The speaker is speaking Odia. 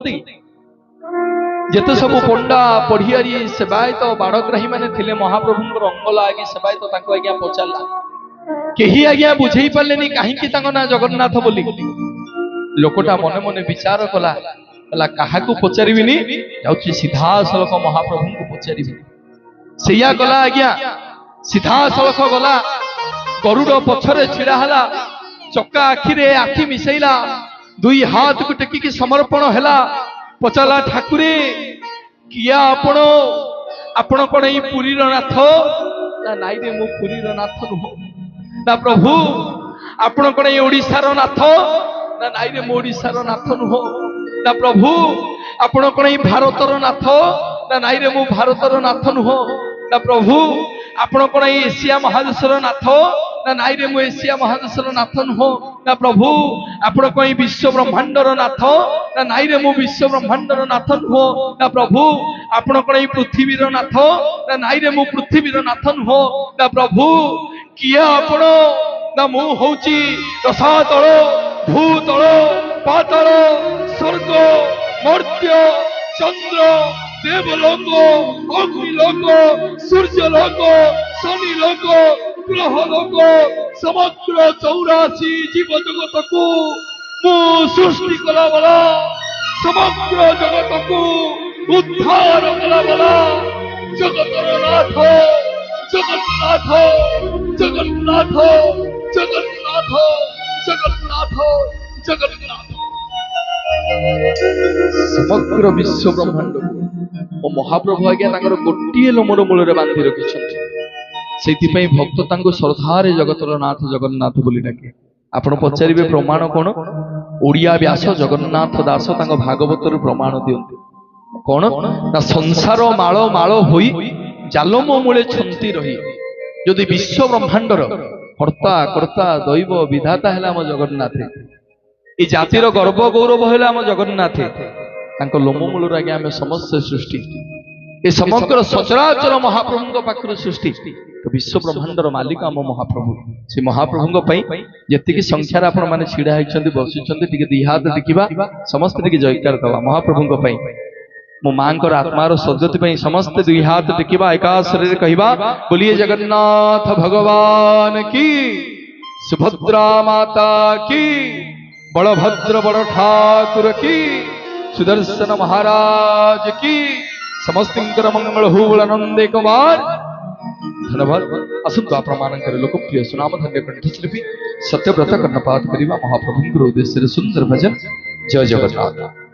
ଯେତେ ସବୁ ପଣ୍ଡା ପଢିଆରି ସେବାୟତ ବାଡ଼ଗ୍ରାହୀ ମାନେ ଥିଲେ ମହାପ୍ରଭୁଙ୍କର ଅଙ୍ଗ ଲାଗି ସେବାୟତ ତାଙ୍କୁ ଆଜ୍ଞା ପଚାରିଲା, କେହି ଆଜ୍ଞା ବୁଝେଇ ପାରିଲେନି କାହିଁକି ତାଙ୍କ ନାଁ ଜଗନ୍ନାଥ ବୋଲି। ଲୋକଟା ମନେ ମନେ ବିଚାର କଲା, କହିଲା କାହାକୁ ପଚାରିବିନି, ଯାଉଛି ସିଧାସଳଖ ମହାପ୍ରଭୁଙ୍କୁ ପଚାରିବି। ସେଇଆ କଲା ଆଜ୍ଞା, ସିଧାସଳଖ ଗଲା, ଗରୁଡ଼ ପଛରେ ଛିଡା ହେଲା, ଚକା ଆଖିରେ ଆଖି ମିଶେଇଲା, ଦୁଇ ହାତକୁ ଟେକିକି ସମର୍ପଣ ହେଲା, ପଚାରିଲା ଠାକୁରେ କିଏ ଆପଣ? ଆପଣ କଣ ଏଇ ପୁରୀର ନାଥ? ନା ନାଇଁରେ ମୁଁ ପୁରୀର ନାଥ ନୁହଁ। ନା ପ୍ରଭୁ ଆପଣ କଣ ଏଇ ଓଡିଶାର ନାଥ? ନା ନାଇଁରେ ମୁଁ ଓଡିଶାର ନାଥ ନୁହଁ। ନା ପ୍ରଭୁ ଆପଣ କଣ ଏଇ ଭାରତର ନାଥ? ନା ନାଇଁରେ ମୁଁ ଭାରତର ନାଥ ନୁହଁ। ନା ପ୍ରଭୁ ଆପଣ କଣ ଏଇ ଏସିଆ ମହାଦେଶର ନାଥ? ନା ନାଇଁରେ ମୁଁ ଏସିଆ ମହାଦେଶର ନାଥ ନୁହଁ। ନା ପ୍ରଭୁ ଆପଣ କଣ ଏଇ ବିଶ୍ୱ ବ୍ରହ୍ମାଣ୍ଡର ନାଥ? ନା ନାଇଁରେ ମୁଁ ବିଶ୍ୱ ବ୍ରହ୍ମାଣ୍ଡର ନାଥ ନୁହଁ। ନା ପ୍ରଭୁ ଆପଣ କଣ ଏଇ ପୃଥିବୀର ନାଥ? ନା ନାଇଁରେ ମୁଁ ପୃଥିବୀର ନାଥ ନୁହଁ। ନା ପ୍ରଭୁ କିଏ ଆପଣ? ନା ମୁଁ ହଉଛି ରସାତଳ, ଭୂତଳ, ପାତାଳ, ସ୍ୱର୍ଗ, ମର୍ତ୍ତ୍ୟ, ଚନ୍ଦ୍ର, ଦେବଲୋକ, ଅଗ୍ନିଲୋକ, ସୂର୍ଯ୍ୟଲୋକ, ଶନିଲୋକ, ଗ୍ରହଲୋକ, ସମଗ୍ର 84 ଜୀବ ଜଗତକୁ ମୁଁ ସୃଷ୍ଟି କଲା ବାଲା, ସମଗ୍ର ଜଗତକୁ ଉଦ୍ଧାର କଲା ବାଲା ଜଗତର ନାଥ, ଜଗନ୍ନାଥ, ଜଗନ୍ନାଥ, ଜଗନ୍ନାଥ, ଜଗନ୍ନାଥ, ଜଗନ୍ନାଥ। ସମଗ୍ର ବିଶ୍ୱ ବ୍ରହ୍ମାଣ୍ଡ ଓ ମହାପ୍ରଭୁ ଆଜ୍ଞା ତାଙ୍କର ଗୋଟିଏ ଲୋମର ମୂଳରେ ବାନ୍ଧି ରଖିଛନ୍ତି। ସେଇଥିପାଇଁ ଭକ୍ତ ତାଙ୍କୁ ଶ୍ରଦ୍ଧାରେ ଜଗତର ନାଥ ଜଗନ୍ନାଥ ବୋଲି ଡାକେ। ଆପଣ ପଚାରିବେ ପ୍ରମାଣ କଣ? ଓଡ଼ିଆ ବ୍ୟାସ ଜଗନ୍ନାଥ ଦାସ ତାଙ୍କ ଭାଗବତରୁ ପ୍ରମାଣ ଦିଅନ୍ତି। କଣ ନା ସଂସାର ମାଳ ମାଳ ହୋଇ ଜାଲମ ମୂଳେ ଛନ୍ତି ରହି, ଯଦି ବିଶ୍ୱ ବ୍ରହ୍ମାଣ୍ଡର କର୍ତ୍ତା କର୍ତ୍ତା ଦୈବ ବିଧାତା ହେଲା ଆମ ଜଗନ୍ନାଥ, এই জাতির গর্ব গৌরব হলে ଆମ ଜଗନ୍ନାଥ, ତାଙ୍କ ଲୋମ ମୂଳରୁ ଆଜ୍ଞା ଆମେ ସମସ୍ତେ ସୃଷ୍ଟି। ଏ ସମଗ୍ର ସଚରାଚର ମହାପ୍ରଭୁଙ୍କ ପାଖରୁ ସୃଷ୍ଟି। ବିଶ୍ୱ ବ୍ରହ୍ମାଣ୍ଡର ମାଲିକ ଆମ ମହାପ୍ରଭୁ। ସେ ମହାପ୍ରଭୁଙ୍କ ପାଇଁ ଯେତିକି ସଂଖ୍ୟାରେ ଆପଣ ମାନେ ଛିଡା ହେଇଛନ୍ତି ବସିଛନ୍ତି, ଟିକେ ଦି ହାତ ଦେଖିବା, ସମସ୍ତେ ଟିକେ ଜୟକାର ଦେବା ମହାପ୍ରଭୁଙ୍କ ପାଇଁ। ମୋ ମାଙ୍କର ଆତ୍ମାର ସଦ୍ଗତି ପାଇଁ ସମସ୍ତେ ଦୁଇ ହାତ ଟେକିବା, ଏକାଶରରେ କହିବା ବୋଲିଏ ଜଗନ୍ନାଥ ଭଗବାନ କି, ସୁଭଦ୍ରା ମାତା କି, बलभद्र बड़ ठाकुर की, सुदर्शन महाराज की। समस्त मंगल हो आनंदे कुमार। धन्यवाद। असंतु प्रमाण करे लोकप्रिय सुनाम धन्य कंठशिल्पी सत्यव्रत कर्णपात करिवा महाप्रभु उद्देश्य सुंदर भजन। जय जगन्नाथ।